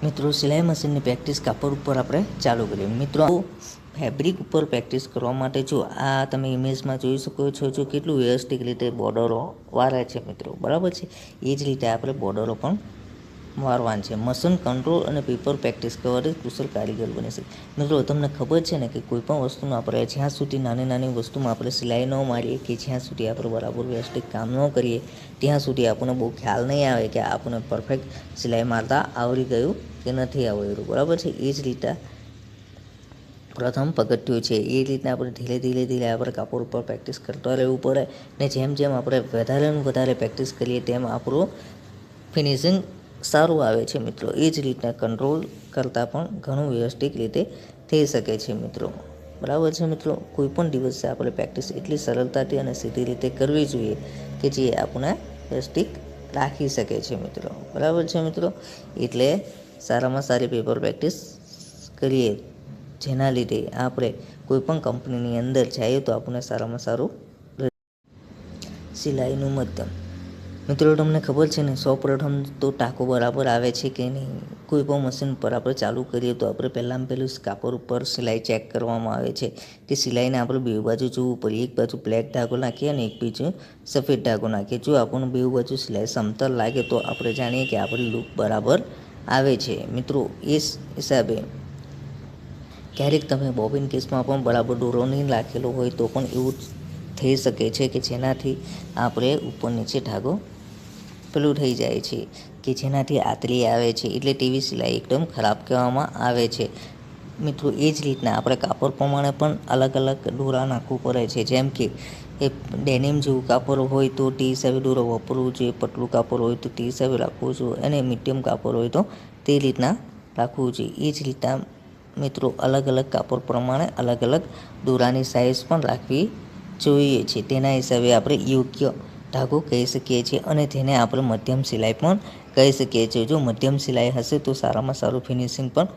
મિત્રો સિલાઈ મશીનની પ્રેક્ટિસ કાપડ ઉપર આપણે ચાલુ કરીએ. મિત્રો ફેબ્રિક ઉપર પ્રેક્ટિસ કરવા માટે જો આ તમે ઇમેજમાં જોઈ શકો છો જો કેટલું વ્યવસ્થિત રીતે બોર્ડરો વારે છે મિત્રો, બરાબર છે. એ જ રીતે આપણે બોર્ડરો પણ વારવાન છે. મશીન કંટ્રોલ અને પેપર પ્રેક્ટિસ કરવાથી કુશળ કારીગર બને છે. મિત્રો તમને ખબર છે ને કે કોઈ પણ વસ્તુનું આપણે જ્યાં સુધી નાની વસ્તુમાં આપણે સિલાઈ ન મારીએ કે જ્યાં સુધી આપણે બરાબર વ્યવસ્થિત કામ ન કરીએ ત્યાં સુધી આપણને બહુ ખ્યાલ નહીં આવે કે આપણને પરફેક્ટ સિલાઈ મારતા આવડી ગયું કે નથી આવડ્યું, બરાબર છે. એ જ રીતે પ્રથમ પગથિયું છે. એ રીતના આપણે ધીરે આપણે કાપડ ઉપર પ્રેક્ટિસ કરતા રહેવું પડે ને જેમ આપણે વધારે પ્રેક્ટિસ કરીએ તેમ આપણું ફિનિશિંગ સારું આવે છે મિત્રો. એ જ રીતના કંટ્રોલ કરતાં પણ ઘણું વ્યવસ્થિત રીતે થઈ શકે છે મિત્રો, બરાબર છે મિત્રો. કોઈ પણ દિવસે આપણે પ્રેક્ટિસ એટલી સરળતાથી અને સીધી રીતે કરવી જોઈએ કે જે આપણે વ્યવસ્થિત રાખી શકે છે મિત્રો, બરાબર છે મિત્રો. એટલે સારામાં સારી પેપર પ્રેક્ટિસ કરીએ જેના લીધે આપણે કોઈ પણ કંપનીની અંદર જઈએ તો આપણને સારામાં સારું. સિલાઈનું મધ્યમ મિત્રો તમને ખબર છે ને સૌપ્રથમ તો ટાંકો બરાબર આવે છે કે નહીં. કોઈ પણ મશીન પર આપણે ચાલુ કરીએ તો આપણે પહેલું કાપડ ઉપર સિલાઈ ચેક કરવામાં આવે છે કે સિલાઈને આપણે બે બાજુ જોવું પડે. એક બાજુ બ્લેક ધાગો નાખીએ અને એક બાજુ સફેદ ધાગો નાખીએ. જો આપણને બે બાજુ સિલાઈ સમતલ લાગે તો આપણે જાણીએ કે આપણી લૂક બરાબર આવે છે મિત્રો. એ હિસાબે ક્યારેક તમે બોબિન કેસમાં પણ બરાબર દોરો નહીં રાખેલો હોય તો પણ એવું થઈ શકે છે કે જેનાથી આપણે ઉપર નીચે ધાગો પેલું થઈ જાય છે કે જેનાથી આતરી આવે છે, એટલે તેવી સિલાઈ એકદમ ખરાબ કહેવામાં આવે છે મિત્રો. એ જ રીતના આપણે કાપડ પ્રમાણે પણ અલગ દોરા નાખવું પડે છે. જેમ કે એ ડેનિમ જેવું કાપડ હોય તો તે હિસાબે દોરો વાપરવું જોઈએ, પતલું કાપડ હોય તો તે હિસાબે રાખવું જોઈએ અને મીડિયમ કાપડ હોય તો તે રીતના રાખવું જોઈએ. એ જ રીતના મિત્રો અલગ કાપડ પ્રમાણે અલગ દોરાની સાઇઝ પણ રાખવી જોઈએ છે. તેના હિસાબે આપણે યોગ્ય ધાગો કહી શકીએ છીએ અને તેને આપણે મધ્યમ સિલાઈ પણ કહી શકીએ છીએ. જો મધ્યમ સિલાઈ હશે તો સારામાં સારું ફિનિશિંગ પણ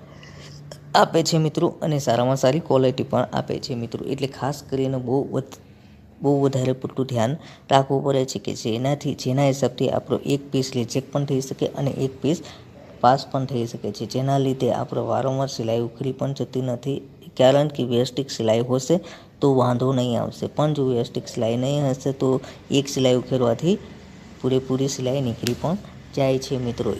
આપે છે મિત્રો અને સારામાં સારી ક્વોલિટી પણ આપે છે મિત્રો. એટલે ખાસ કરીને બહુ વધારે પૂરતું ધ્યાન રાખવું પડે છે કે જેના હિસાબથી આપણો એક પીસ રિજેક્ટ પણ થઈ શકે અને એક પીસ પાસ પણ થઈ શકે છે. જેના લીધે આપણે વારંવાર સિલાઈ ઉખડી પણ જતી નથી. કારણ કે વ્યવસ્થિત સિલાઈ હશે તો વાંધો નહીં આવશે, પણ જો વ્યવસ્થિત સિલાઈ નહીં હશે તો એક સિલાઈ ઉખેડવાથી પૂરેપૂરી સિલાઈ નીકળી પણ જાય છે મિત્રો.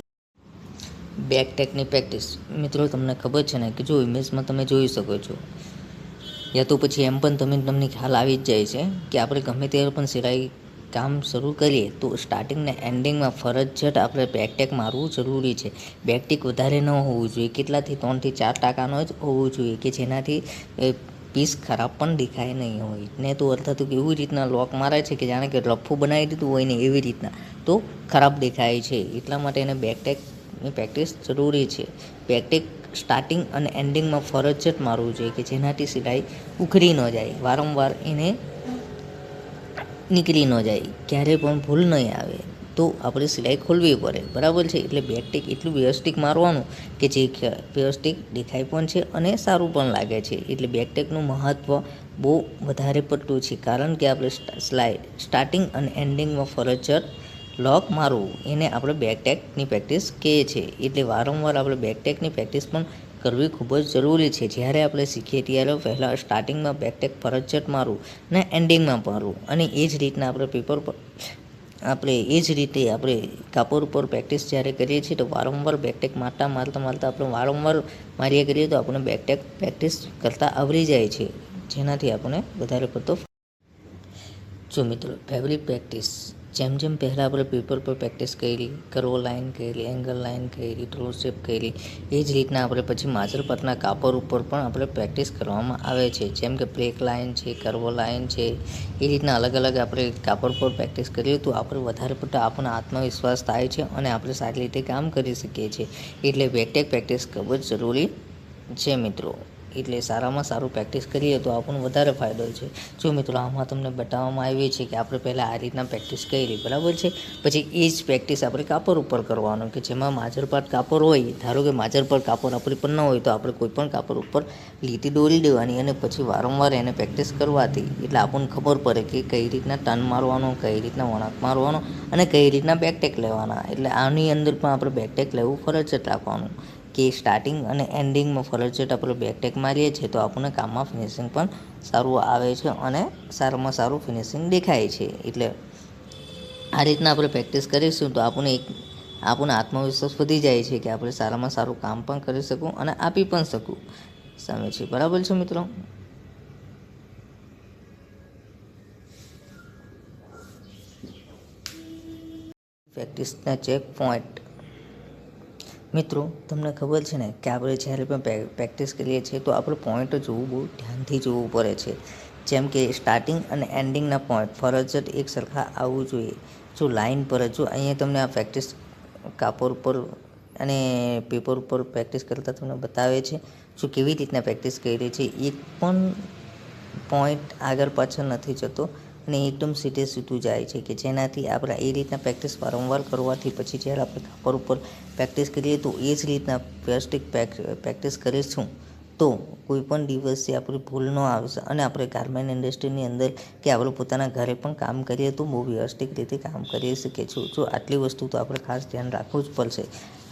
બેક ટેકની પ્રેક્ટિસ મિત્રો તમને ખબર છે ને કે જો ઇમેજમાં તમે જોઈ શકો છો યા તો પછી એમ પણ તમને ખ્યાલ આવી જ જાય છે કે આપણે ગમે ત્યારે પણ સિલાઈ કામ શરૂ કરીએ તો સ્ટાર્ટિંગ ને એન્ડિંગમાં ફરજિયાત આપણે બેકટેક મારવું જરૂરી છે. બેકટેક વધારે ન હોવું જોઈએ, કેટલાથી 3 થી 4% જ હોવું જોઈએ કે જેનાથી પીસ ખરાબ પણ દેખાય નહીં હોય ને. તો અર્થાત એવી રીતના લોક મારે છે કે જાણે કે રફ્ફું બનાવી દીધું હોય ને એવી રીતના તો ખરાબ દેખાય છે. એટલા માટે એને બેકટેકની પ્રેક્ટિસ જરૂરી છે. બેકટેક સ્ટાર્ટિંગ અને એન્ડિંગમાં ફરજિયાત મારવું જોઈએ કે જેનાથી સિલાઈ ઉખડી ન જાય, વારંવાર એને નીકળી ન જાય, ક્યારે પણ ભૂલ નહીં આવે તો આપણે સિલાઈ ખોલવી પડે, બરાબર છે. એટલે બેકટેક એટલું વ્યવસ્થિત મારવાનું કે જે વ્યવસ્થિત દેખાય પણ છે અને સારું પણ લાગે છે. એટલે બેકટેકનું મહત્ત્વ બહુ વધારે પડતું છે કારણ કે આપણે સ્ટાર્ટિંગ અને એન્ડિંગમાં ફરજિયાત લોક મારવું એને આપણે બેકટેકની પ્રેક્ટિસ કહીએ છીએ. એટલે વારંવાર આપણે બેકટેકની પ્રેક્ટિસ પણ કરવી ખૂબ જ જરૂરી છે. જ્યારે આપણે શીખીએ ત્યારે પહેલાં સ્ટાર્ટિંગમાં બેકટેક ફરજિયાત મારવું ને એન્ડિંગમાં મારવું અને એ જ રીતના આપણે કાપડ ઉપર પ્રેક્ટિસ જ્યારે કરીએ છીએ તો વારંવાર બેકટેક મારતા આપણે વારંવાર માર્યા કરીએ તો આપણે બેકટેક પ્રેક્ટિસ કરતાં આવડી જાય છે, જેનાથી આપણે વધારે પડતો. જો મિત્રો ફેબ્રિક પ્રેક્ટિસ જેમ પહેલાં આપણે પેપર પર પ્રેક્ટિસ કરી, કર્વ લાઇન કરી, એંગલ લાઇન કરી, થ્રો શેપ કરી, એ જ રીતના આપણે પછી માજરપટના કાપડ ઉપર પણ આપણે પ્રેક્ટિસ કરવામાં આવે છે. જેમ કે બ્રેક લાઇન છે, કર્વ લાઇન છે, એ રીતના અલગ આપણે કાપડ પર પ્રેક્ટિસ કરીએ તો આપણે વધારે પડતા આપણને આત્મવિશ્વાસ થાય છે અને આપણે સારી રીતે કામ કરી શકીએ છીએ. એટલે બેકટેક પ્રેક્ટિસ ખૂબ જ જરૂરી છે મિત્રો. એટલે સારામાં સારું પ્રેક્ટિસ કરીએ તો આપણને વધારે ફાયદો છે. જો મિત્રો આમાં તમને બતાવવામાં આવ્યું છે કે આપણે પહેલાં આ રીતના પ્રેક્ટિસ કરી, બરાબર છે. પછી એ જ પ્રેક્ટિસ આપણે કાપડ ઉપર કરવાનું, કે જેમાં માજરપાટ કાપડ હોય, ધારો કે માજરપાટ કાપડ આપણી પર ન હોય તો આપણે કોઈ પણ કાપડ ઉપર લીટી દોરી દેવાની અને પછી વારંવાર એને પ્રેક્ટિસ કરવાથી એટલે આપણને ખબર પડે કે કઈ રીતના ટર્ન મારવાનો, કઈ રીતના વળાંક મારવાનો અને કઈ રીતના બેકટેક લેવાના. એટલે આની અંદર પણ આપણે બેકટેક લેવું ફરજિયાત રાખવાનું, કે સ્ટાર્ટિંગ અને એન્ડિંગમાં ફરજિયાત આપણે બેકટેક મારીએ છીએ તો આપણને કામમાં ફિનિશિંગ પણ સારું આવે છે અને સારામાં સારું ફિનિશિંગ દેખાય છે. એટલે આ રીતના આપણે પ્રેક્ટિસ કરીશું તો આપણને આત્મવિશ્વાસ વધી જાય છે કે આપણે સારામાં સારું કામ પણ કરી શકું અને આપી પણ શકું સામે છે. બરાબર છે મિત્રો. પ્રેક્ટિસના ચેક પોઈન્ટ. મિત્રો તમને ખબર છે ને કે આપણે જ્યારે પણ પ્રેક્ટિસ કરીએ છીએ તો આપણે પોઈન્ટ જોવું બહુ ધ્યાનથી જોવું પડે છે. જેમ કે સ્ટાર્ટિંગ અને એન્ડિંગના પોઈન્ટ ફરજિયાત એક સરખા આવવું જોઈએ. જો લાઇન પર જો અહીંયા તમને આ પ્રેક્ટિસ કાપડ ઉપર અને પેપર ઉપર પ્રેક્ટિસ કરતાં તમને બતાવે છે જો કેવી રીતના પ્રેક્ટિસ કરી છે. એક પણ પોઈન્ટ આગળ પાછળ નથી જતો અને એકદમ સીધે સીધું જાય છે, કે જેનાથી આપણે એ રીતના પ્રેક્ટિસ વારંવાર કરવાથી પછી જ્યારે આપણે કાપડ ઉપર પ્રેક્ટિસ કરીએ તો એ જ રીતના વ્યવસ્થિત પ્રેક્ટિસ કરીશું તો કોઈ પણ દિવસે આપણી ભૂલ ન આવશે અને આપણે ગાર્મેન્ટ ઇન્ડસ્ટ્રીની અંદર કે આપણે પોતાના ઘરે પણ કામ કરીએ તો બહુ વ્યવસ્થિત રીતે કામ કરી શકીએ છીએ. જો આટલી વસ્તુ તો આપણે ખાસ ધ્યાન રાખવું જ પડશે.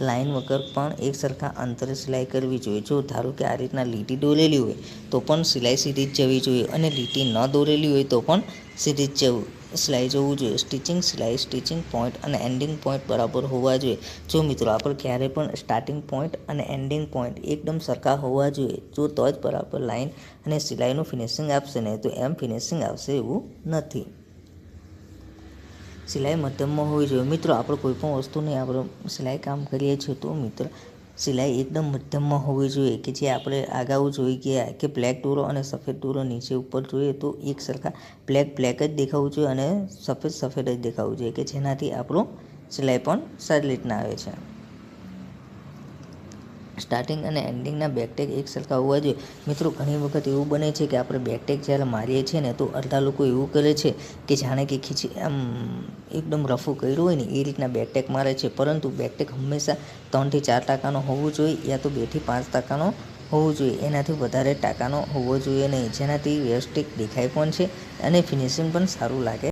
લાઇન વગર પણ એક સરખા અંતરે સિલાઈ કરવી જોઈએ. જો ધારો કે આ રીતના લીટી દોરેલી હોય તો પણ સિલાઈ સીધી જ જવી જોઈએ અને લીટી ન દોરેલી હોય તો પણ સીધી જ સિલાઈ જવું જોઈએ. સ્ટિચિંગ પોઈન્ટ અને એન્ડિંગ પોઈન્ટ બરાબર હોવા જોઈએ. જો મિત્રો આપણે ક્યારે પણ સ્ટાર્ટિંગ પોઈન્ટ અને એન્ડિંગ પોઈન્ટ એકદમ સરખા હોવા જોઈએ, જો તો જ બરાબર લાઇન અને સિલાઈનું ફિનિશિંગ આપશે, નહીં તો એમ ફિનિશિંગ આવશે એવું નથી. સિલાઈ મધ્યમમાં હોવી જોઈએ. મિત્રો આપણે કોઈ પણ વસ્તુની આપણે સિલાઈ કામ કરીએ છીએ તો મિત્ર સિલાઈ એકદમ મધ્યમમાં હોવી જોઈએ, કે જે આપણે અગાઉ જોઈ ગયા કે બ્લેક દોરો અને સફેદ દોરો નીચે ઉપર જોઈએ તો એક સરખા બ્લેક જ દેખાવું જોઈએ અને સફેદ જ દેખાવું જોઈએ, કે જેનાથી આપણું સિલાઈ પણ સારી રીતના આવે છે. સ્ટાર્ટિંગ અને એન્ડિંગના બેકટેક એક સરખા હોવા જોઈએ. મિત્રો ઘણી વખત એવું બને છે કે આપણે બેકટેક જ્યારે મારીએ છીએ ને તો અડધા લોકો એવું કરે છે કે જાણે કે આમ એકદમ રફું કર્યું હોય ને એ રીતના બેકટેક મારે છે, પરંતુ બેકટેક હંમેશા 3-4% હોવું જોઈએ, યા તો 2-5% હોવું જોઈએ. એનાથી વધારે ટાંકાનો હોવો જોઈએ નહીં, જેનાથી વ્યવસ્થિત દેખાય પણ છે અને ફિનિશિંગ પણ સારું લાગે